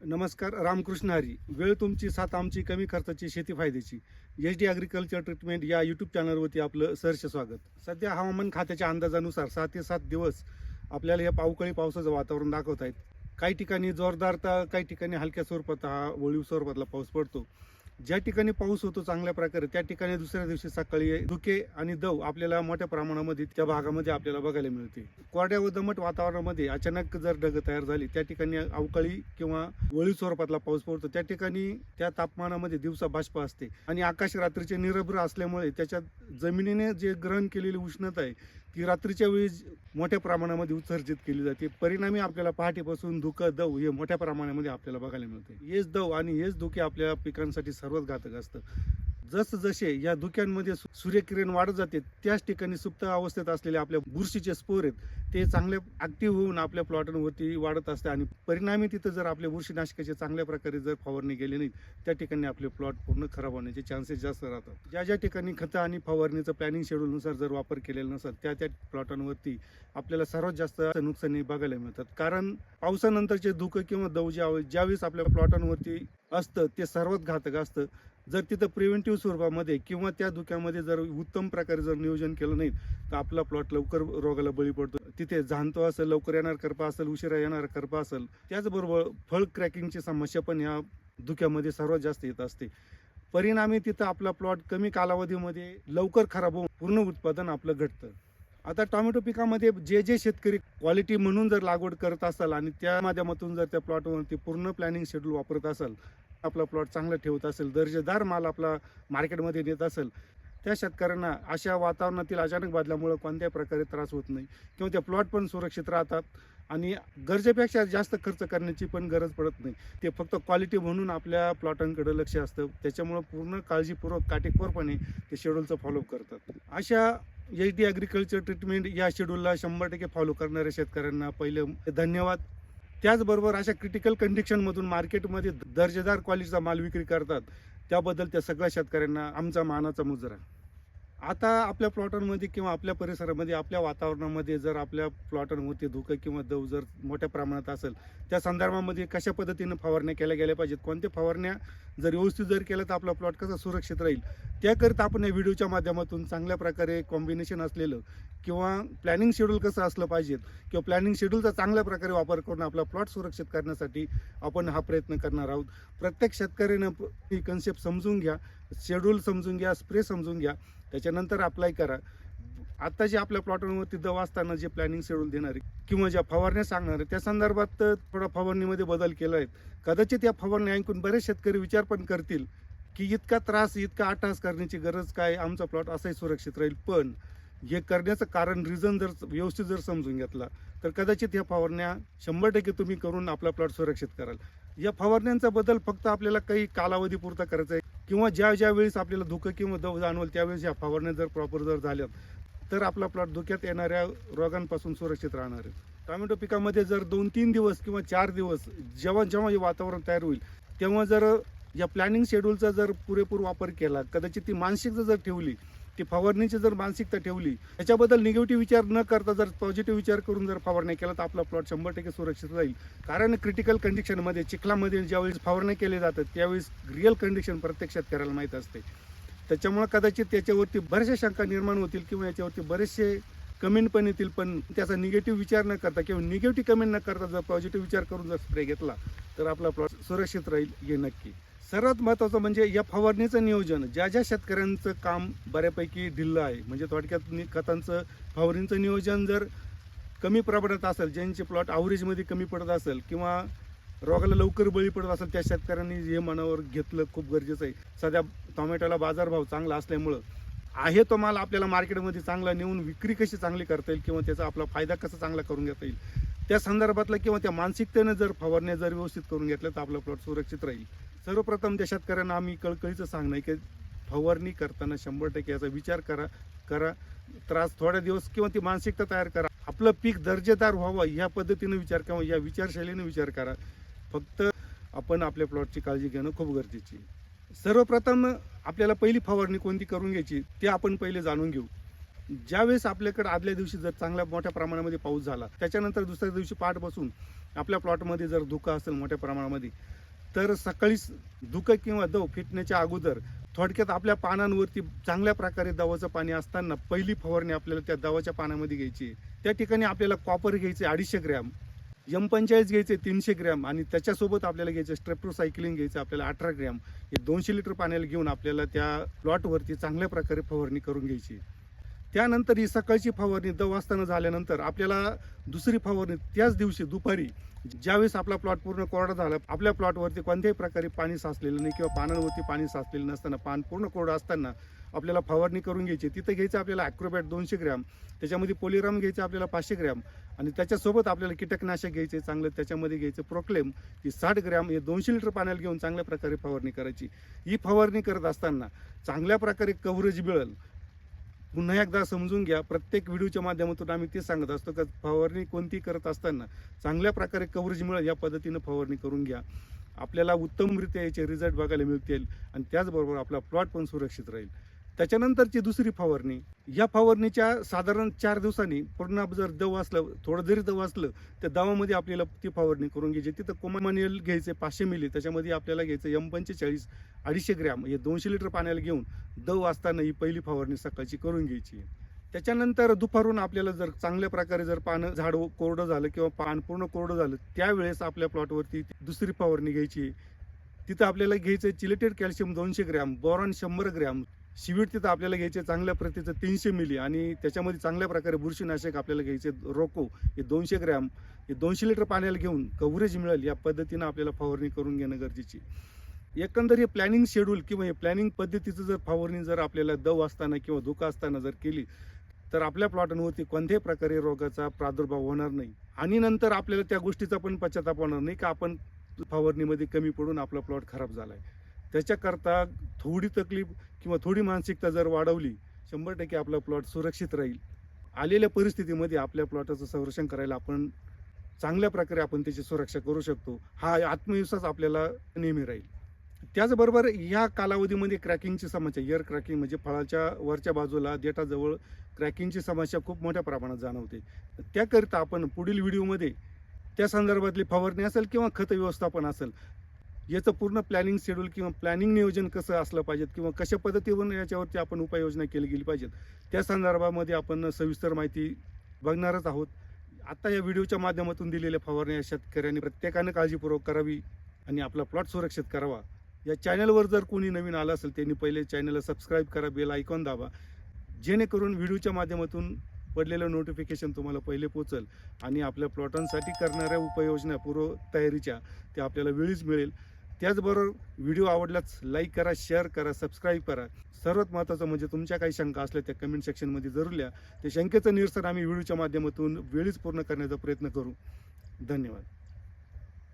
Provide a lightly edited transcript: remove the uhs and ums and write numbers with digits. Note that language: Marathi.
नमस्कार. रामकृष्ण हरी. वेळ तुमची, साथ आमची, कमी खर्चाची, शेती फायद्याची. एच.डी. ॲग्रिकल्चर ट्रीटमेंट या यूट्यूब चॅनलवरती आपलं सहर्ष स्वागत. सध्या हवामान खात्याच्या अंदाजानुसार 6 ते 7 दिवस आपल्याला या अवकाळी पावसाचं वातावरण दाखवत आहेत. काही ठिकाणी जोरदार तर काही ठिकाणी हलक्या स्वरूपात हा वळीव स्वरूपातला पाऊस पडतो. ज्या ठिकाणी पाऊस होतो चांगल्या प्रकारे त्या ठिकाणी दुसऱ्या दिवशी सकाळी धुके आणि दव आपल्याला मोठ्या प्रमाणामध्ये त्या भागामध्ये आपल्याला बघायला मिळते. कोरड्या व दमट वातावरणामध्ये अचानक जर ढग तयार झाली त्या ठिकाणी अवकाळी किंवा वळीव स्वरूपातला पाऊस पडतो. त्या ठिकाणी त्या तापमानामध्ये दिवसा बाष्प असते आणि आकाश रात्रीचे निरभ्र असल्यामुळे त्याच्यात जमिनीने जे ग्रहण केलेली उष्णता आहे ती रात्रीच्या वेळी मोठ्या प्रमाणामध्ये उत्सर्जित केली जाते. परिणामी आपल्याला पहाटेपासून धुकं दव हे मोठ्या प्रमाणामध्ये आपल्याला बघायला मिळते. हेच दव आणि हेच धुके आपल्या पिकांसाठी सर्वात घातक असतं. जसे या धुक्यांमध्ये सूर्यकिरण वाढत जाते त्याच ठिकाणी सुप्त अवस्थेत असलेले आपल्या बुरशीचे स्पोर आहेत ते चांगले ऍक्टिव्ह होऊन आपल्या प्लॉटांवरती वाढत असते आणि परिणामी तिथं जर आपले बुरशीनाशकाचे चांगल्या प्रकारे जर फवारणी केली नाही त्या ठिकाणी आपले प्लॉट पूर्ण खराब होण्याचे चान्सेस जास्त राहतात. ज्या ठिकाणी खतं आणि फवारणीचं प्लॅनिंग शेड्यूलनुसार जर वापर केलेला नसेल त्या प्लॉटांवरती आपल्याला सर्वात जास्त नुकसानी बघायला मिळतात. कारण पावसानंतरचे धुकं किंवा दव ज्यावेळेस आपल्या प्लॉटांवरती असतं ते सर्वात घातक असतं. जर तिथं प्रिव्हेंटिव्ह स्वरूपामध्ये किंवा त्या धुक्यामध्ये जर उत्तम प्रकारे जर नियोजन केलं नाही तर आपला प्लॉट लवकर रोगाला बळी पडतो. तिथे जाणतो असेल, लवकर येणार करपा असेल, उशिरा येणार करपा असेल. त्याचबरोबर फळ क्रॅकिंगची समस्या पण या धुक्यामध्ये सर्वात जास्त येत असते. परिणामी तिथं आपला प्लॉट कमी कालावधीमध्ये लवकर खराब होऊन पूर्ण उत्पादन आपलं घटतं. आता टोमॅटो पिकामध्ये जे शेतकरी क्वालिटी म्हणून जर लागवड करत असाल आणि त्या माध्यमातून जर त्या प्लॉटवरती पूर्ण प्लॅनिंग शेड्यूल वापरत असाल, आपला प्लॉट चांगला ठेवत असेल, दर्जेदार माल आपला मार्केटमध्ये नेत असेल, त्या शेतकऱ्यांना अशा वातावरणातील अचानक बदलामुळे कोणत्याही प्रकारे त्रास होत नाही किंवा ते प्लॉट पण सुरक्षित राहतात आणि गरजेपेक्षा जास्त खर्च करण्याची पण गरज पडत नाही. ते फक्त क्वालिटी म्हणून आपल्या प्लॉटांकडे लक्ष असतं. त्याच्यामुळं पूर्ण काळजीपूर्वक काटेकोरपणे ते शेड्यूलचं फॉलोअप करतात. अशा एच.डी. ॲग्रिकल्चर ट्रीटमेंट या शेड्यूलला 100% फॉलो करणाऱ्या शेतकऱ्यांना पहिले धन्यवाद. त्याचबरोबर अशा क्रिटिकल कंडिशनमधून मार्केटमध्ये दर्जेदार क्वालिटीचा माल विक्री करतात त्याबद्दल त्या सगळ्या शेतकऱ्यांना आमचा मानाचा मुजरा. आता आपल्या प्लॉटांमध्ये किंवा आपल्या परिसरामध्ये आपल्या वातावरणामध्ये जर आपल्या प्लॉटांवरती धुकं किंवा दव जर मोठ्या प्रमाणात असेल त्या संदर्भामध्ये कशा पद्धतीनं फवारण्या केल्या गेल्या पाहिजेत, कोणत्या फवारण्या जर व्यवस्थित जर केलं तर आपला प्लॉट कसा सुरक्षित राहील त्याकरिता आपण या व्हिडिओच्या माध्यमातून चांगल्या प्रकारे कॉम्बिनेशन असलेलं किंवा प्लॅनिंग शेड्यूल कसं असलं पाहिजे किंवा प्लॅनिंग शेड्यूलचा चांगल्या प्रकारे वापर करून आपला प्लॉट सुरक्षित करण्यासाठी आपण हा प्रयत्न करणार आहोत. प्रत्येक शेतकऱ्यानं ही कन्सेप्ट समजून घ्या, शेड्यूल समजून घ्या, स्प्रे समजून घ्या, त्याच्यानंतर अप्लाय करा. आता जे आपल्या प्लॉटवरती दव असताना जे प्लॅनिंग शेड्यूल देणार आहे किंवा ज्या फवारण्या सांगणार आहे त्या संदर्भात थोडा फवारणीमध्ये बदल केला आहे. कदाचित या फवारणी ऐकून बरेच शेतकरी विचार पण करतील की इतका त्रास, इतका अट्टहास करण्याची गरज काय, आमचा प्लॉट असाही सुरक्षित राहील. पण हे करण्याचं कारण रिझन जर व्यवस्थित जर समजून घेतला तर कदाचित या फवारण्या 100% तुम्ही करून आपला प्लॉट सुरक्षित कराल. या फवारण्यांचा बदल फक्त आपल्याला काही कालावधीपुरता करायचा आहे किंवा ज्या वेळेस आपल्याला धुकं किंवा दव जाणवेल त्यावेळेस या फवारण्या जर प्रॉपर जर झाल्या तर आपला प्लॉट धुक्यात येणाऱ्या रोगांपासून सुरक्षित राहणार आहे. टोमॅटो पिकामध्ये जर 2-3 दिवस किंवा 4 दिवस जेव्हा हे वातावरण तयार होईल तेव्हा जर या प्लॅनिंग शेड्यूलचा जर पुरेपूर वापर केला, कदाचित ती मानसिकता जर ठेवली, ती फवारणीची जर मानसिकता ठेवली, त्याच्याबद्दल निगेटिव्ह विचार न करता जर पॉझिटिव्ह विचार करून जर फवारणी केला तर आपला प्लॉट 100% सुरक्षित राहील. कारण क्रिटिकल कंडिशनमध्ये चिखलामध्ये ज्यावेळेस फवारणी केले जातात त्यावेळेस रिअल कंडिशन प्रत्येक शेतकऱ्याला माहीत असते. त्याच्यामुळे कदाचित त्याच्यावरती बऱ्याचशा शंका निर्माण होतील किंवा याच्यावरती बरेचसे कमेंट पण येतील. पण त्याचा निगेटिव्ह विचार न करता किंवा निगेटिव्ह कमेंट न करता जर पॉझिटिव्ह विचार करून जर स्प्रे घेतला तर आपला प्लॉट सुरक्षित राहील हे नक्की. सर्वात महत्त्वाचं म्हणजे या फवारणीचं नियोजन ज्या शेतकऱ्यांचं काम बऱ्यापैकी ढिल्लं आहे, म्हणजे थोडक्यात खतांचं फवारणीचं नियोजन जर कमी प्रमाणात असेल, ज्यांचे प्लॉट ॲव्हरेजमध्ये कमी पडत असेल किंवा रोगाला लवकर बळी पडत असेल त्या शेतकऱ्यांनी हे मनावर घेतलं खूप गरजेचं आहे. सध्या टोमॅटोला बाजारभाव चांगला असल्यामुळं आहे तो माल आपल्याला मार्केटमध्ये चांगला नेऊन विक्री कशी चांगली करता येईल किंवा त्याचा आपला फायदा कसा चांगला करून घेता येईल त्या संदर्भातलं किंवा त्या मानसिकतेनं जर फवारण्या जर व्यवस्थित करून घेतल्या तर आपला प्लॉट सुरक्षित राहील. सर्वप्रथम त्या शेतकऱ्यांना आम्ही कळकळीचं सांगणं आहे की फवारणी करताना 100% याचा विचार करा. त्रास थोड्या दिवस किंवा ती मानसिकता तयार करा. आपलं पीक दर्जेदार व्हावं ह्या पद्धतीनं विचार किंवा या विचारशैलीने विचार करा. फक्त आपण आपल्या प्लॉटची काळजी घेणं खूप गरजेची आहे. सर्वप्रथम आपल्याला पहिली फवारणी कोणती करून घ्यायची ते आपण पहिले जाणून घेऊ. ज्यावेळेस आपल्याकडे आदल्या दिवशी जर चांगल्या मोठ्या प्रमाणामध्ये पाऊस झाला, त्याच्यानंतर दुसऱ्या दिवशी पहाटपासून आपल्या प्लॉटमध्ये जर धुकं असेल मोठ्या प्रमाणामध्ये, तर सकाळीच धुकं किंवा दव फिटण्याच्या अगोदर थोडक्यात आपल्या पानांवरती चांगल्या प्रकारे दवाचं पाणी असताना पहिली फवारणी आपल्याला त्या दवाच्या पानामध्ये घ्यायची आहे. त्या ठिकाणी आपल्याला कॉपर घ्यायचे 250 ग्रॅम, M45 घ्यायचे 300 ग्रॅम आणि त्याच्यासोबत आपल्याला घ्यायचे स्ट्रेप्टोसायक्लिन घ्यायचं आपल्याला 18 ग्रॅम. हे 200 लिटर पाण्याला घेऊन आपल्याला त्या प्लॉटवरती चांगल्या प्रकारे फवारणी करून घ्यायची. त्यानंतर ही सकाळची फवारणी 10 वाजता झाल्यानंतर आपल्याला दुसरी फवारणी त्याच दिवशी दुपारी, ज्यावेळेस आपला प्लॉट पूर्ण कोरडा झाला, आपल्या प्लॉटवरती कोणत्याही प्रकारे पाणी साचलेलं नाही किंवा पानांवरती पाणी साचलेलं नसताना, पान पूर्ण कोरडं असताना आपल्याला फवारणी करून घ्यायची. तिथं घ्यायचं आपल्याला ॲक्रोबॅट 200 ग्रॅम, त्याच्यामध्ये पोलिराम घ्यायचं आपल्याला 500 ग्रॅम आणि त्याच्यासोबत आपल्याला कीटकनाशक घ्यायचे चांगलं, त्याच्यामध्ये घ्यायचं प्रोक्लेम ही 60 ग्रॅम. हे 200 लिटर पाण्याला घेऊन चांगल्या प्रकारे फवारणी करायची. ही फवारणी करत असताना चांगल्या प्रकारे कव्हरेज मिळेल. पुन्हा एकदा समजून घ्या, प्रत्येक व्हिडिओच्या माध्यमातून आम्ही ते सांगत असतो की फवारणी कोणती करत असताना चांगल्या प्रकारे कव्हरेज मिळेल या पद्धतीनं फवारणी करून घ्या. आपल्याला उत्तमरित्या याचे रिझल्ट बघायला मिळतील आणि त्याचबरोबर आपला प्लॉट पण सुरक्षित राहील. त्याच्यानंतरची दुसरी फवारणी, या फवारणीच्या साधारण 4 दिवसांनी पूर्ण जर दव असलं, थोडं जरी दव असलं, तर दवामध्ये आपल्याला ती फवारणी करून घ्यायची. तिथं कोमानियल घ्यायचे 500 मिली, त्याच्यामध्ये आपल्याला घ्यायचं M45 250 ग्रॅम. हे 200 लिटर पाण्याला घेऊन दव असताना ही पहिली फवारणी सकाळची करून घ्यायची. त्याच्यानंतर दुपारून आपल्याला जर चांगल्या प्रकारे जर पानं झाड कोरडं झालं किंवा पान पूर्ण कोरडं झालं, त्यावेळेस आपल्या प्लॉटवरती दुसरी फवारणी घ्यायची. तिथं आपल्याला घ्यायचं chelated calcium 200 gram, boron 100 gram, शिवीट तिथं आपल्याला घ्यायचे चांगल्या प्रतीचं 300 मिली आणि त्याच्यामध्ये चांगल्या प्रकारे बुरशीनाशक आपल्याला घ्यायचे रोको हे 200 ग्रॅम. हे 200 लिटर पाण्याला घेऊन कव्हरेज मिळेल या पद्धतीनं आपल्याला फवारणी करून घेणं गरजेची. एकंदर हे प्लॅनिंग शेड्यूल किंवा हे प्लॅनिंग पद्धतीचं जर फवारणी जर आपल्याला दव असताना किंवा धुका असताना जर केली, तर आपल्या प्लॉटांवरती कोणत्याही प्रकारे रोगाचा प्रादुर्भाव होणार नाही आणि नंतर आपल्याला त्या गोष्टीचा पण पश्चाताप होणार नाही की आपण फवारणीमध्ये कमी पडून आपला प्लॉट खराब झाला आहे. त्याच्याकरता थोडी तकलीफ किंवा थोडी मानसिकता जर वाढवली, 100% आपला प्लॉट सुरक्षित राहील. आलेल्या परिस्थितीमध्ये आपल्या प्लॉटाचं संरक्षण करायला आपण चांगल्या प्रकारे आपण त्याची सुरक्षा करू शकतो. हा आत्मविश्वास आपल्याला नेहमी राहील. त्याचबरोबर या कालावधीमध्ये क्रॅकिंगची समस्या, इयर क्रॅकिंग म्हणजे फळाच्या वरच्या बाजूला देठाजवळ क्रॅकिंगची समस्या खूप मोठ्या प्रमाणात जाणवते. त्याकरिता आपण पुढील व्हिडिओमध्ये त्या संदर्भातली फवारणी असेल किंवा खत व्यवस्थापन असेल, याचं पूर्ण प्लॅनिंग शेड्यूल किंवा प्लॅनिंग नियोजन कसं असलं पाहिजे किंवा कशा पद्धतीवरून याच्यावरती आपण उपाययोजना केली गेली पाहिजेत, त्या संदर्भामध्ये आपण सविस्तर माहिती बघणारच आहोत. आता या व्हिडिओच्या माध्यमातून दिलेल्या फवारण्या शेतकऱ्यांनी प्रत्येकानं काळजीपूर्वक करावी आणि आपला प्लॉट सुरक्षित करावा. या चॅनलवर जर कोणी नवीन आलं असेल त्यांनी पहिले चॅनलला सबस्क्राईब करा, बेल आयकॉन दाबा, जेणेकरून व्हिडिओच्या माध्यमातून पडलेलं नोटिफिकेशन तुम्हाला पहिले पोचेल आणि आपल्या प्लॉटांसाठी करणाऱ्या उपाययोजना पूर्व तयारीच्या त्या आपल्याला वेळीच मिळेल. त्याचबरोबर व्हिडिओ आवडल्यास लाईक करा, शेअर करा, सबस्क्राईब करा. सर्वात महत्त्वाचं म्हणजे तुमच्या काही शंका असल्या त्या कमेंट सेक्शनमध्ये जरूर लिहा. त्या शंकेचं निरसन आम्ही व्हिडिओच्या माध्यमातून वेळीच पूर्ण करण्याचा प्रयत्न करू. धन्यवाद.